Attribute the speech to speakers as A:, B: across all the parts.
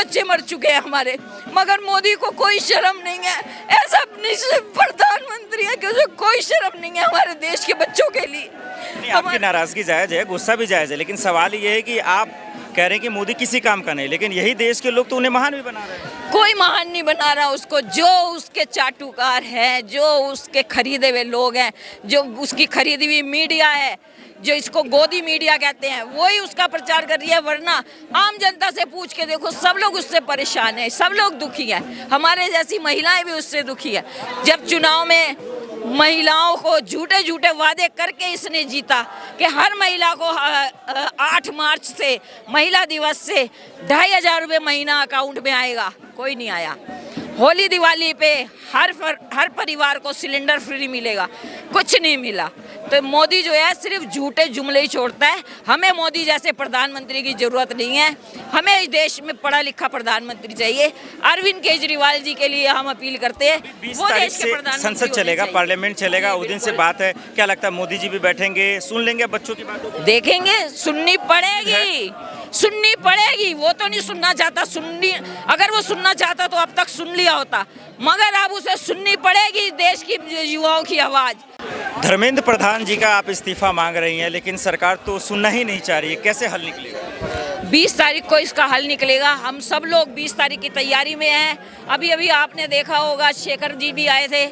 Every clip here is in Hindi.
A: बच्चे मर चुके हैं हमारे, मगर मोदी को कोई शर्म नहीं है। ऐसा प्रधानमंत्री है कि उसे कोई शर्म नहीं है हमारे देश के बच्चों के लिए।
B: आपकी नाराजगी जायज है, गुस्सा भी जायज है, लेकिन सवाल ये है कि आप कह रहे हैं कि मोदी किसी काम का नहीं, लेकिन यही देश के लोग तो उन्हें महान भी बना रहे हैं।
A: कोई महान नहीं बना रहा उसको, जो उसके चाटुकार हैं, जो उसके खरीदे हुए लोग हैं, जो उसकी खरीदी हुई मीडिया है, जो इसको गोदी मीडिया कहते हैं, वही उसका प्रचार कर रही है। वरना आम जनता से पूछ के देखो, सब लोग उससे परेशान हैं, सब लोग दुखी हैं। हमारे जैसी महिलाएं भी उससे दुखी है। जब चुनाव में महिलाओं को झूठे झूठे वादे करके इसने जीता कि हर महिला को 8 मार्च से महिला दिवस से 2500 रुपये महीना अकाउंट में आएगा, कोई नहीं आया। होली दिवाली पे हर परिवार को सिलेंडर फ्री मिलेगा, कुछ नहीं मिला। तो मोदी जो है सिर्फ झूठे जुमले ही छोड़ता है। हमें मोदी जैसे प्रधानमंत्री की जरूरत नहीं है, हमें इस देश में पढ़ा लिखा प्रधानमंत्री चाहिए। अरविंद केजरीवाल जी के लिए हम अपील करते हैं,
B: 20
A: वो
B: तारीख
A: देश के
B: से
A: प्रधानमंत्री
B: संसद चलेगा, पार्लियामेंट चलेगा, उस दिन से बात है। क्या लगता है मोदी जी भी बैठेंगे, सुन लेंगे बच्चों की बात?
A: देखेंगे, सुननी पड़ेगी, सुननी पड़ेगी। वो तो नहीं सुनना चाहता, अगर वो सुनना चाहता तो अब तक सुन लिया होता, मगर अब उसे सुननी पड़ेगी देश की युवाओं की आवाज।
B: धर्मेंद्र प्रधान जी का आप इस्तीफा मांग रही हैं, लेकिन सरकार तो सुनना ही नहीं चाह रही है, कैसे हल निकलेगा?
A: 20 तारीख को इसका हल निकलेगा। हम सब लोग 20 तारीख की तैयारी में हैं। अभी अभी आपने देखा होगा, शेखर जी भी आए थे,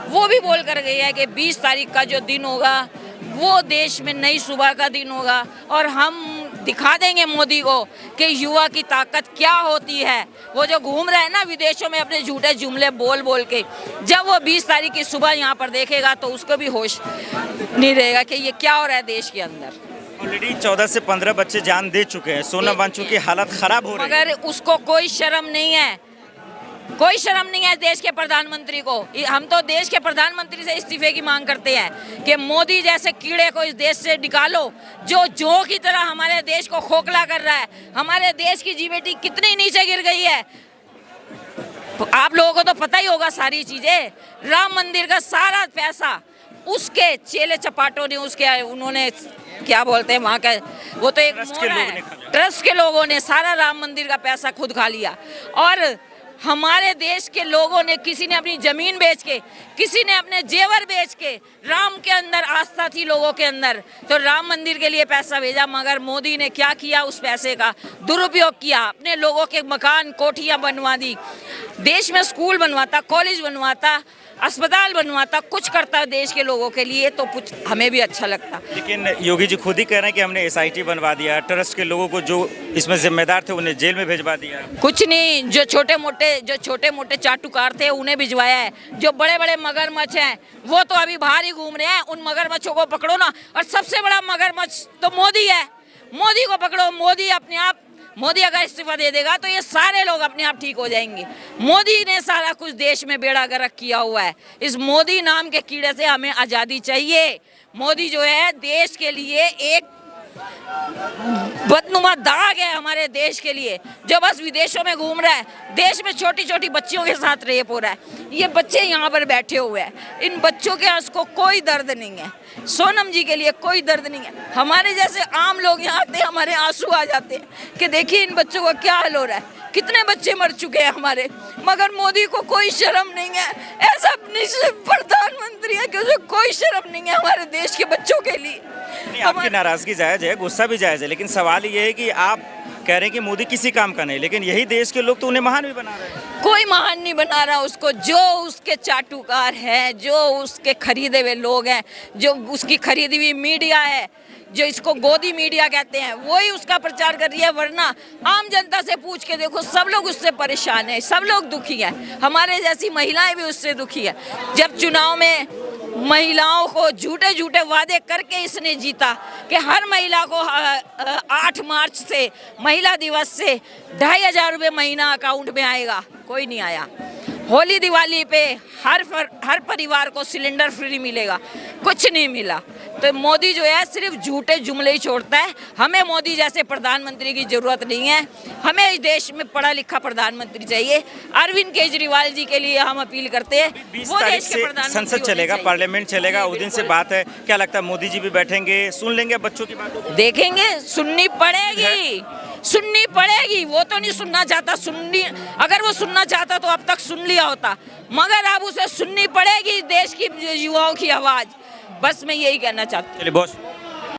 A: वो भी बोल कर गए हैं कि 20 तारीख का जो दिन होगा वो देश में नई सुबह का दिन होगा, और हम दिखा देंगे मोदी को कि युवा की ताकत क्या होती है। वो जो घूम रहे हैं ना विदेशों में अपने झूठे जुमले बोल बोल के, जब वो 20 तारीख की सुबह यहाँ पर देखेगा तो उसको भी होश नहीं रहेगा कि ये क्या हो रहा है देश के अंदर।
B: ऑलरेडी 14 से 15 बच्चे जान दे चुके हैं, सोनम वांगचुक की हालत खराब हो रही है,
A: मगर उसको कोई शर्म नहीं है, कोई शर्म नहीं है देश के प्रधानमंत्री को। हम तो देश के प्रधानमंत्री से इस्तीफे की मांग करते हैं कि मोदी जैसे कीड़े को इस देश से निकालो, जो जों की तरह हमारे देश को खोखला कर रहा है। हमारे देश की जीडीपी कितनी नीचे गिर गई है, तो आप लोगों को तो पता ही होगा सारी चीजें। राम मंदिर का सारा पैसा उसके चेले चपाटों ने, उसके उन्होंने क्या बोलते हैं वहाँ का, वो तो एक ट्रस्ट के लोगों ने सारा राम मंदिर का पैसा खुद खा लिया। और हमारे देश के लोगों ने, किसी ने अपनी जमीन बेच के, किसी ने अपने जेवर बेच के, राम के अंदर आस्था थी लोगों के अंदर, तो राम मंदिर के लिए पैसा भेजा। मगर मोदी ने क्या किया, उस पैसे का दुरुपयोग किया, अपने लोगों के मकान कोठियां बनवा दी, देश में स्कूल बनवाता, कॉलेज बनवाता, अस्पताल बनवाता, कुछ करता देश के लोगों के लिए, तो कुछ हमें भी अच्छा लगता।
B: लेकिन योगी जी खुद ही कह रहे हैं कि हमने SIT बनवा दिया, ट्रस्ट के लोगों को जो इसमें जिम्मेदार थे उन्हें जेल में भिजवा दिया।
A: कुछ नहीं, जो छोटे मोटे चाटुकार थे उन्हें भिजवाया है। जो बड़े बड़े मगरमच्छ हैं वो तो अभी बाहर ही घूम रहे हैं, उन मगरमच्छों को पकड़ो ना। और सबसे बड़ा मगरमच्छ तो मोदी है, मोदी को पकड़ो। मोदी अगर इस्तीफा दे देगा तो ये सारे लोग अपने आप ठीक हो जाएंगे। मोदी ने सारा कुछ देश में बेड़ा गर्क किया हुआ है। इस मोदी नाम के कीड़े से हमें आज़ादी चाहिए। मोदी जो है देश के लिए एक बदनुमा दाग है हमारे देश के लिए, जो बस विदेशों में घूम रहा है, देश में छोटी छोटी बच्चियों के साथ रेप हो रहा है। ये बच्चे यहाँ पर बैठे हुए हैं, इन बच्चों के आंसू को कोई दर्द नहीं है, सोनम जी के लिए कोई दर्द नहीं है। हमारे जैसे आम लोग यहाँ आते हैं, हमारे आंसू आ जाते हैं कि देखिए इन बच्चों का क्या हाल हो रहा है, कितने बच्चे मर चुके हैं हमारे, मगर मोदी को कोई शर्म नहीं है। ऐसा प्रधानमंत्री है कि उसे कोई शर्म नहीं है हमारे देश के बच्चों के लिए।
B: आपकी नाराजगी जायज है, गुस्सा भी जायज है, लेकिन सवाल ये है कि आप कह रहे हैं कि मोदी किसी काम का नहीं, लेकिन यही देश के लोग तो उन्हें महान भी बना रहे हैं।
A: कोई महान नहीं बना रहा उसको, जो उसके चाटुकार हैं, जो उसके खरीदे हुए लोग हैं, जो उसकी खरीदी हुई मीडिया है, जो इसको गोदी मीडिया कहते हैं, वही उसका प्रचार कर रही है। वरना आम जनता से पूछ के देखो, सब लोग उससे परेशान हैं, सब लोग दुखी हैं। हमारे जैसी महिलाएं भी उससे दुखी है। जब चुनाव में महिलाओं को झूठे झूठे वादे करके इसने जीता कि हर महिला को 8 मार्च से महिला दिवस से 2500 रुपये महीना अकाउंट में आएगा, कोई नहीं आया। होली दिवाली पे हर परिवार को सिलेंडर फ्री मिलेगा, कुछ नहीं मिला। तो मोदी जो है सिर्फ झूठे जुमले ही छोड़ता है। हमें मोदी जैसे प्रधानमंत्री की जरूरत नहीं है, हमें इस देश में पढ़ा लिखा प्रधानमंत्री चाहिए। अरविंद केजरीवाल जी के लिए हम अपील करते हैं,
B: 20
A: वो
B: तारीख
A: देश के
B: से
A: प्रधानमंत्री
B: संसद चलेगा, पार्लियामेंट चलेगा, उस दिन से बात है। क्या लगता है मोदी जी भी बैठेंगे, सुन लेंगे बच्चों की बात?
A: देखेंगे, सुननी पड़ेगी, सुननी पड़ेगी। वो तो नहीं सुनना चाहता, सुननी अगर वो सुनना चाहता तो अब तक सुन लिया होता, मगर अब उसे सुननी पड़ेगी देश की युवाओं की आवाज़। बस मैं यही कहना चाहती हूँ।
B: चलिए बहुत